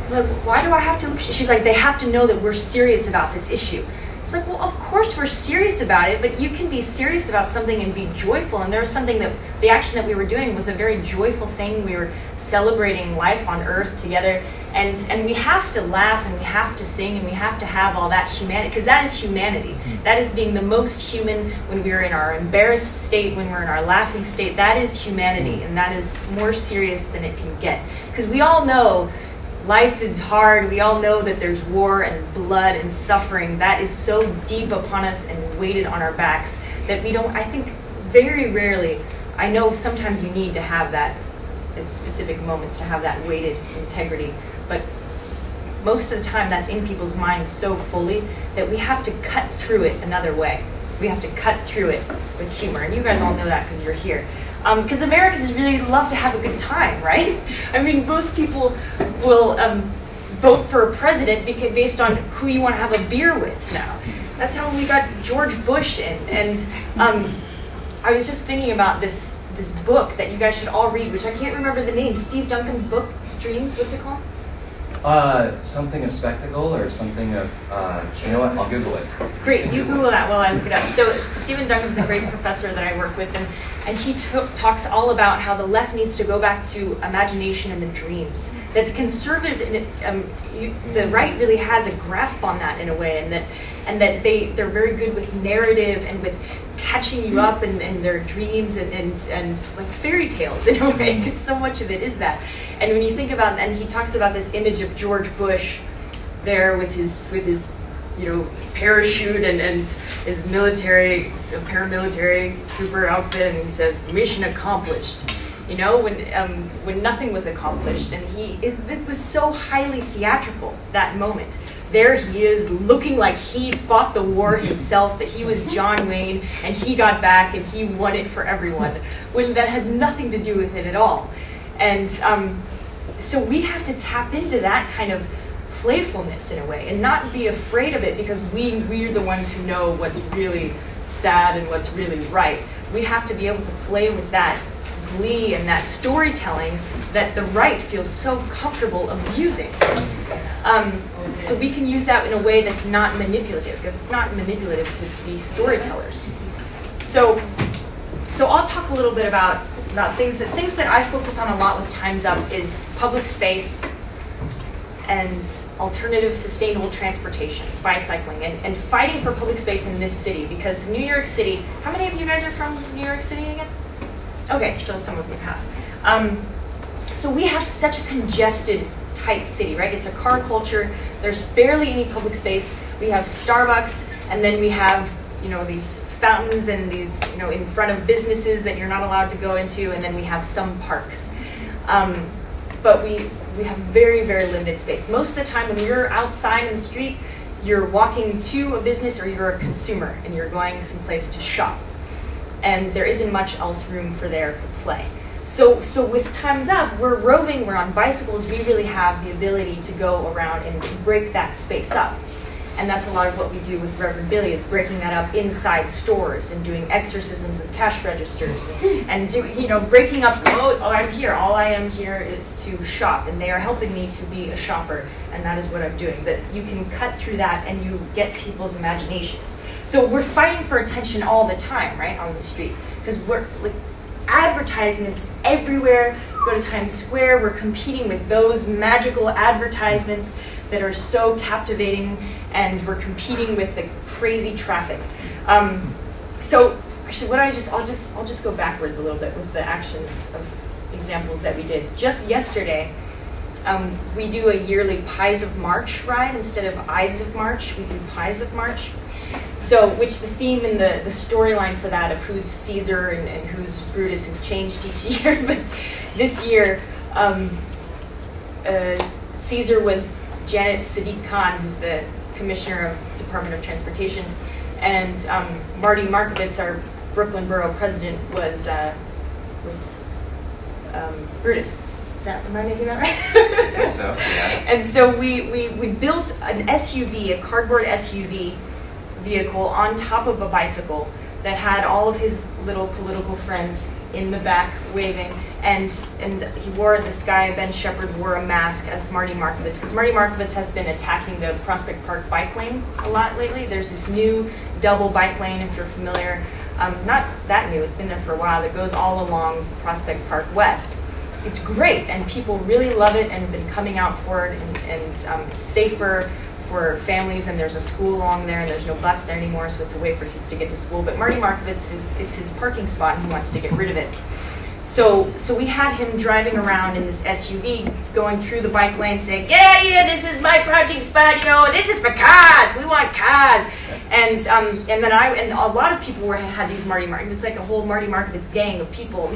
like, why do I have to look? She's like, they have to know that we're serious about this issue. It's like, well, of course we're serious about it, but you can be serious about something and be joyful. And there was something that, the action that we were doing was a very joyful thing. We were celebrating life on Earth together. And we have to laugh, and we have to sing, and we have to have all that humanity, because that is humanity. That is being the most human when we're in our embarrassed state, when we're in our laughing state. That is humanity, and that is more serious than it can get. Because we all know life is hard. We all know that there's war and blood and suffering. That is so deep upon us and weighted on our backs that we don't, I think very rarely, I know sometimes you need to have that at specific moments to have that weighted integrity, but most of the time that's in people's minds so fully that we have to cut through it another way. We have to cut through it with humor, and you guys all know that because you're here. Because Americans really love to have a good time, right? I mean, most people will vote for a president based on who you want to have a beer with now. That's how we got George Bush in. And I was just thinking about this book that you guys should all read, which I can't remember the name. Steve Duncan's book, Dreams, what's it called? Something of spectacle or something of, you know what, I'll Google it. Great, you Google that while I look it up. So Stephen Duncan's a great professor that I work with, and he talks all about how the left needs to go back to imagination and the dreams. That the conservative, the right really has a grasp on that in a way, and that they're very good with narrative and with catching you up in their dreams and like fairy tales in a way, because so much of it is that. And when you think about, and he talks about this image of George Bush there with his parachute and his paramilitary trooper outfit, and he says mission accomplished. You know, when nothing was accomplished, and it was so highly theatrical, that moment. There he is, looking like he fought the war himself, that he was John Wayne, and he got back, and he won it for everyone, when that had nothing to do with it at all. And so we have to tap into that kind of playfulness in a way, and not be afraid of it, because we're the ones who know what's really sad and what's really right. We have to be able to play with that glee and that storytelling that the right feels so comfortable abusing. So we can use that in a way that's not manipulative, because it's not manipulative to be storytellers. So I'll talk a little bit about things that I focus on a lot with Time's Up is public space and alternative sustainable transportation, bicycling, and fighting for public space in this city, because New York City, how many of you guys are from New York City again? Okay, so some of you have. So we have such a congested, tight city, right? It's a car culture. There's barely any public space. We have Starbucks, and then we have, these fountains and these, in front of businesses that you're not allowed to go into, and then we have some parks. But we have very, very limited space. Most of the time when you're outside in the street, you're walking to a business or you're a consumer and you're going someplace to shop. And there isn't much else room for play. So with Time's Up, we're roving, we're on bicycles, we really have the ability to go around and to break that space up. And that's a lot of what we do with Reverend Billy, is breaking that up inside stores and doing exorcisms of cash registers and breaking up, I'm here, all I am here is to shop, and they are helping me to be a shopper, and that is what I'm doing. That you can cut through that and you get people's imaginations. So we're fighting for attention all the time, right, on the street, because we're like advertisements everywhere. Go to Times Square, we're competing with those magical advertisements that are so captivating, and we're competing with the crazy traffic. So actually, I'll just go backwards a little bit with the actions of examples that we did. Just yesterday, we do a yearly Pies of March ride instead of Ides of March. We do Pies of March. So, which the theme and the storyline for that of who's Caesar and who's Brutus has changed each year. But this year, Caesar was Janet Sadiq Khan, who's the Commissioner of Department of Transportation, and Marty Markovitz, our Brooklyn Borough President, was Brutus. Am I making that right? I think so, yeah. And so we built an SUV, a cardboard SUV vehicle on top of a bicycle that had all of his little political friends in the back waving, and he wore, this guy, Ben Shepherd, wore a mask as Marty Markovitz, because Marty Markovitz has been attacking the Prospect Park bike lane a lot lately. There's this new double bike lane, if you're familiar, not that new, it's been there for a while, that goes all along Prospect Park West. It's great, and people really love it and have been coming out for it, and it's safer for families, and there's a school along there, and there's no bus there anymore, so it's a way for kids to get to school. But Marty Markovitz, it's his parking spot, and he wants to get rid of it. So we had him driving around in this SUV, going through the bike lane, saying, "Get out of here! This is my parking spot. You know, this is for cars. We want cars." And then a lot of people had these Marty Markovitz. It was like a whole Marty Markovitz gang of people,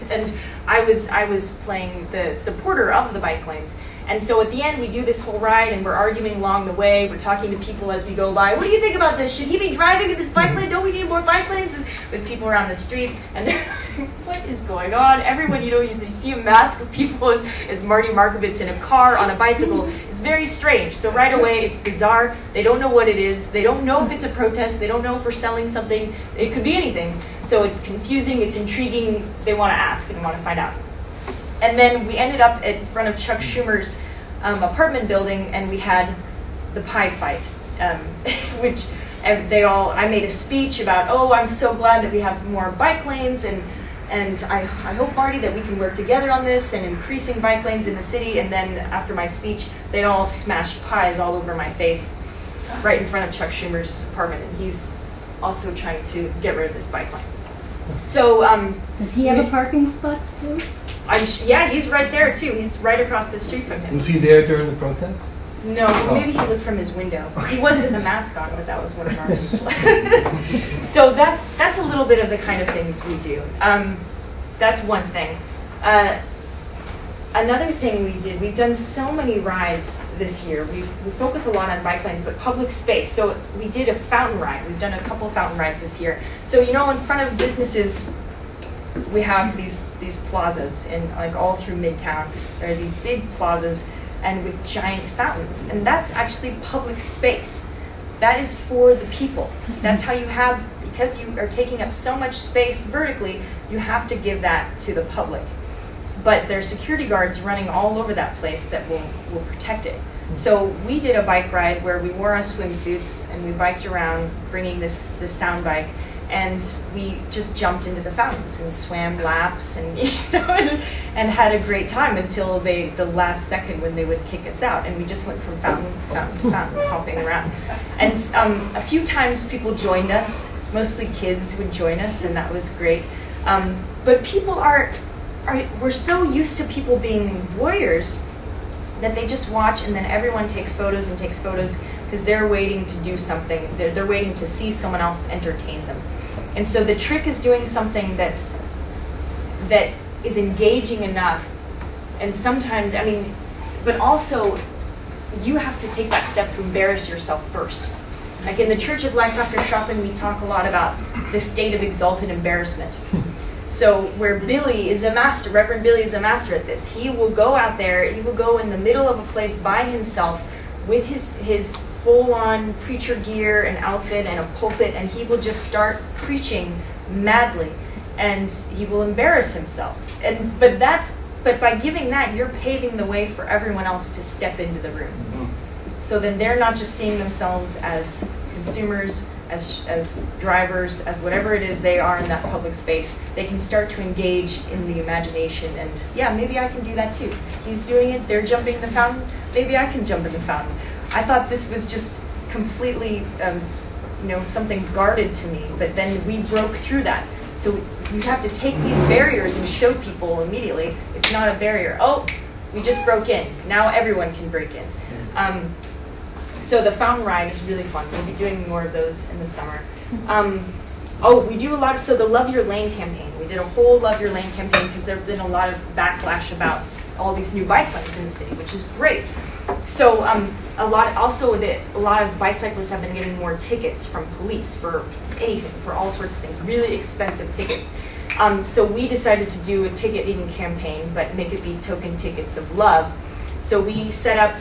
and I was playing the supporter of the bike lanes. And so at the end, we do this whole ride, and we're arguing along the way. We're talking to people as we go by. What do you think about this? Should he be driving in this bike lane? Don't we need more bike lanes? And with people around the street, and they're like, what is going on? Everyone, you see a mask of people as Marty Markovitz in a car on a bicycle. It's very strange. So right away, it's bizarre. They don't know what it is. They don't know if it's a protest. They don't know if we're selling something. It could be anything. So it's confusing. It's intriguing. They want to ask and want to find out. And then we ended up in front of Chuck Schumer's apartment building, and we had the pie fight, which I made a speech about, oh, I'm so glad that we have more bike lanes, and I hope, Marty, that we can work together on this and increasing bike lanes in the city. And then after my speech, they all smashed pies all over my face right in front of Chuck Schumer's apartment, and he's also trying to get rid of this bike lane. So does he have a parking spot too? Yeah, he's right there too. He's right across the street from him. Was he there during the protest? No, maybe he looked from his window. He was with the mask on, but that was one of our people. So that's a little bit of the kind of things we do. That's one thing. Another thing we did, we've done so many rides this year. We focus a lot on bike lanes, but public space. So we did a fountain ride. We've done a couple fountain rides this year. So, in front of businesses, we have these plazas like all through Midtown. There are these big plazas and with giant fountains, and that's actually public space. That is for the people. That's how because you are taking up so much space vertically, you have to give that to the public. But there are security guards running all over that place that will protect it. So we did a bike ride where we wore our swimsuits and we biked around bringing this sound bike, and we just jumped into the fountains and swam laps and and had a great time until the last second when they would kick us out, and we just went from fountain to fountain, hopping around. And a few times people joined us, mostly kids would join us, and that was great. But people we're so used to people being voyeurs that they just watch, and then everyone takes photos because they're waiting to do something. They're waiting to see someone else entertain them. And so the trick is doing something that is engaging enough, and sometimes, but also you have to take that step to embarrass yourself first. Like in the Church of Life After Shopping, we talk a lot about the state of exalted embarrassment. So where Billy is a master, Reverend Billy is a master at this. He will go out there, he will go in the middle of a place by himself with his full-on preacher gear and outfit and a pulpit, and he will just start preaching madly, and he will embarrass himself. But by giving that, you're paving the way for everyone else to step into the room. Mm-hmm. So then they're not just seeing themselves as consumers, as drivers, as whatever it is they are in that public space. They can start to engage in the imagination, and yeah, maybe I can do that too. He's doing it, they're jumping in the fountain, maybe I can jump in the fountain. I thought this was just completely, something guarded to me, but then we broke through that. So you have to take these barriers and show people immediately, it's not a barrier. Oh, we just broke in. Now everyone can break in. So the fountain ride is really fun. We'll be doing more of those in the summer. We do a lot of, the Love Your Lane campaign. We did a whole Love Your Lane campaign because there have been a lot of backlash about all these new bike lanes in the city, which is great. So a lot of bicyclists have been getting more tickets from police for anything, for all sorts of things, really expensive tickets. So we decided to do a ticket-eating campaign, but make it be token tickets of love. So we set up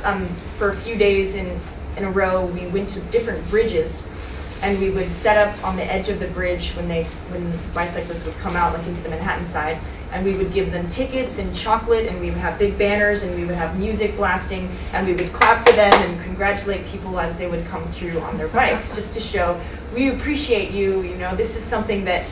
for a few days in a row, we went to different bridges and we would set up on the edge of the bridge when bicyclists would come out like into the Manhattan side, and we would give them tickets and chocolate, and we would have big banners, and we would have music blasting, and we would clap for them and congratulate people as they would come through on their bikes, just to show we appreciate you. You know, this is something that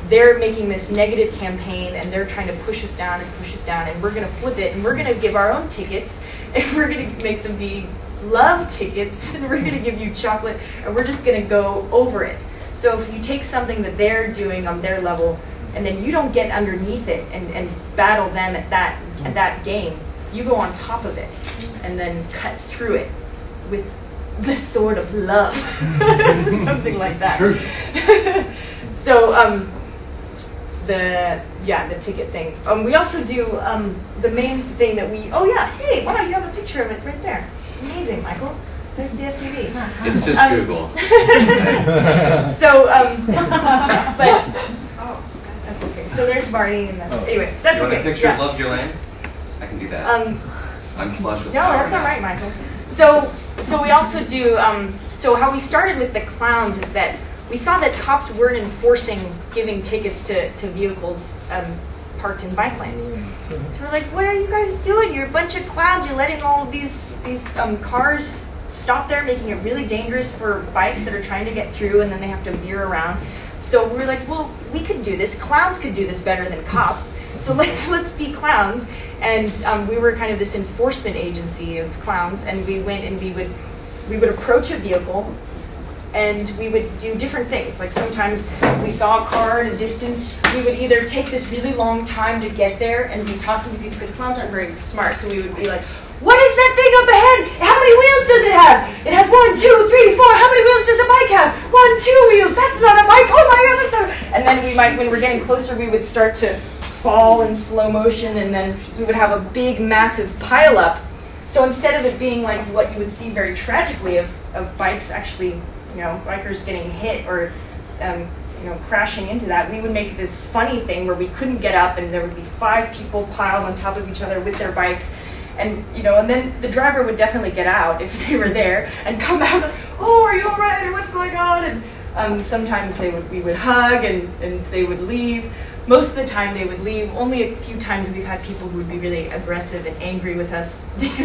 they're making this negative campaign, and they're trying to push us down, and we're going to flip it, and we're going to give our own tickets, and we're going to make them be love tickets, and we're going to give you chocolate, and we're just going to go over it. So if you take something that they're doing on their level, and then you don't get underneath it and battle them at that game, you go on top of it, and then cut through it with the sword of love, something like that. True. So the ticket thing. We also do the main thing that we. Oh yeah, hey, wow, you have a picture of it right there. Amazing, Michael. There's the SUV. It's just Google. So, but that's okay. So there's Marty, and that's anyway. That's you okay. Want a picture of Love Your Lane? I can do that. I'm flush with no, power that's now. all right, Michael. So we also do. So how we started with the clowns is that we saw that cops weren't enforcing giving tickets to vehicles parked in bike lanes. So we're like, what are you guys doing? You're a bunch of clowns. You're letting all of these cars stop there, making it really dangerous for bikes that are trying to get through, and then they have to veer around. So we were like, well, we could do this. Clowns could do this better than cops. So let's be clowns. And we were kind of this enforcement agency of clowns, and we went and we would approach a vehicle, and we would do different things. Like sometimes if we saw a car in a distance, we would either take this really long time to get there and be talking to people, because clowns aren't very smart, so we would be like, what is that thing up ahead? How many wheels does it have? It has 1, 2, 3, 4. How many wheels does a bike have? 1, 2 wheels. That's not a bike. Oh my God, that's not. And then we might, when we're getting closer, we would start to fall in slow motion, and then we would have a big, massive pileup. So instead of it being like what you would see very tragically of bikes actually, bikers getting hit or crashing into that, we would make this funny thing where we couldn't get up, and there would be 5 people piled on top of each other with their bikes, and then the driver would definitely get out if they were there and come out and, oh, are you all right, or what's going on? And sometimes we would hug, and they would leave. Most of the time they would leave. Only a few times we've had people who would be really aggressive and angry with us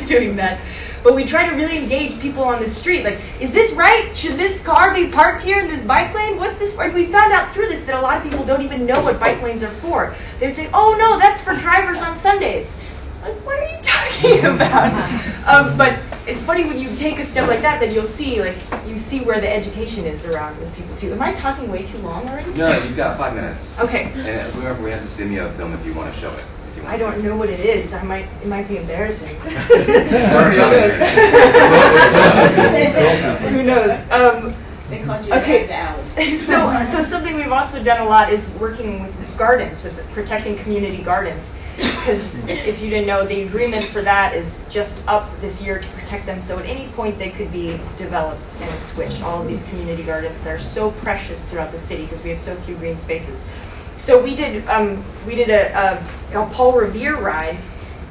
doing that. But we try to really engage people on the street. Like, is this right? Should this car be parked here in this bike lane? What's this for? And we found out through this that a lot of people don't even know what bike lanes are for. They would say, oh no, that's for drivers on Sundays. Like, what are you talking about? But it's funny when you take a step like that, then you'll see, you see where the education is around with people too. Am I talking way too long already? No, you've got 5 minutes. Okay. And remember, we have this Vimeo film if you want to show it. I don't know what it is. It might be embarrassing. It's already on there. Who knows? They called you okay. Alex. So something we've also done a lot is working with gardens, with protecting community gardens. Because if you didn't know, the agreement for that is just up this year to protect them. So at any point they could be developed and switched. All of these community gardens that are so precious throughout the city because we have so few green spaces. So we did a Paul Revere ride,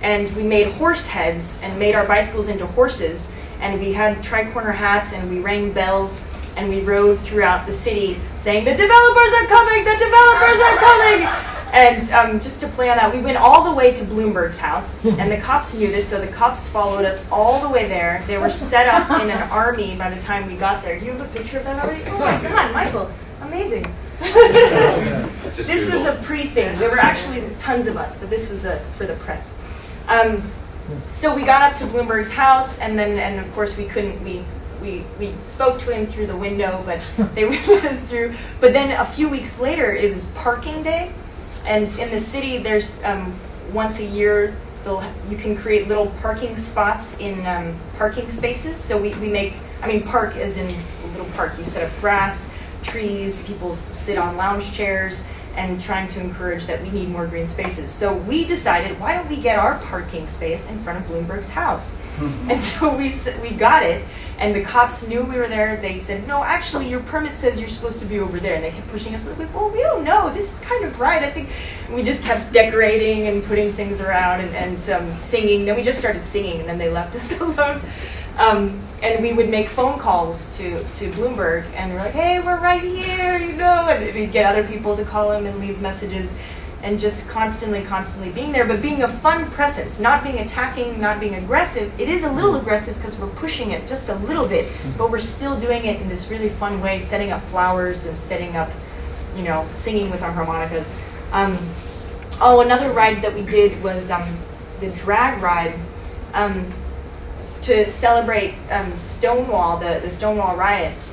and we made horse heads and made our bicycles into horses, and we had tri-corner hats, and we rang bells, and we rode throughout the city saying, the developers are coming, the developers are coming! And just to play on that, we went all the way to Bloomberg's house, and the cops knew this, so the cops followed us all the way there. They were set up in an army by the time we got there. Do you have a picture of that already? Oh my God, Michael, amazing. This was a pre-thing. There were actually tons of us, but this was for the press. So we got up to Bloomberg's house, and of course we couldn't. We spoke to him through the window, but they wouldn't let us through. But then a few weeks later, it was parking day, and in the city, there's once a year you can create little parking spots in parking spaces. So we make, park as in a little park. You set up grass, trees, people sit on lounge chairs, and trying to encourage that we need more green spaces. So we decided, why don't we get our parking space in front of Bloomberg's house? And so we got it, and the cops knew we were there. They said, no, actually, your permit says you're supposed to be over there. And they kept pushing us. Like, well, we don't know. This is kind of right. I think we just kept decorating and putting things around and some singing. Then we just started singing, and then they left us alone. And we would make phone calls to Bloomberg, and we're like, hey, we're right here, you know, and we'd get other people to call him and leave messages, and just constantly being there, but being a fun presence, not being attacking, not being aggressive. It is a little aggressive because we're pushing it just a little bit, but we're still doing it in this really fun way, setting up flowers and setting up, you know, singing with our harmonicas. Another ride that we did was the drag ride. To celebrate Stonewall, the Stonewall riots,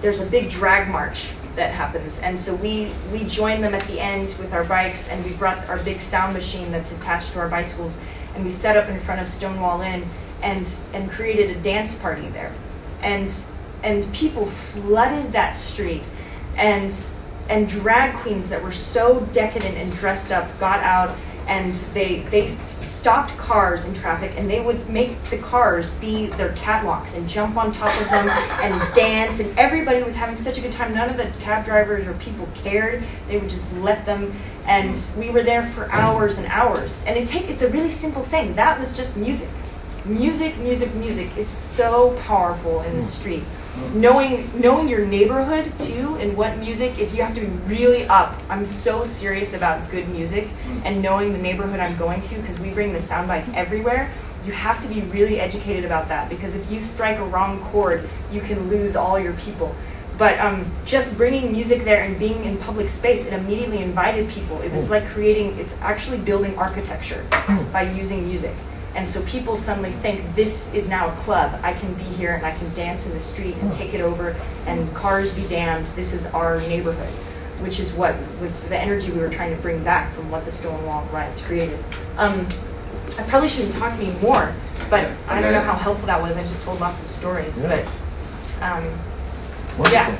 there's a big drag march that happens, and so we join them at the end with our bikes, and we brought our big sound machine that's attached to our bicycles, and we set up in front of Stonewall Inn and created a dance party there, and people flooded that street, and drag queens that were so decadent and dressed up got out, and they stopped cars in traffic, and they would make the cars be their catwalks and jump on top of them and dance, and everybody was having such a good time. None of the cab drivers or people cared. They would just let them, and we were there for hours and hours. And it's a really simple thing. That was just music. Music is so powerful in the street. Knowing your neighborhood too, and what music, if you have to be really up, I'm so serious about good music and knowing the neighborhood I'm going to, because we bring the sound bike everywhere. You have to be really educated about that, because if you strike a wrong chord, you can lose all your people. But just bringing music there and being in public space, it immediately invited people. It was like it's actually building architecture by using music. And so people suddenly think, this is now a club. I can be here and I can dance in the street and take it over, and cars be damned. This is our neighborhood, which is what was the energy we were trying to bring back from what the Stonewall riots created. I probably shouldn't talk any more, but I don't know how helpful that was. I just told lots of stories. But yeah.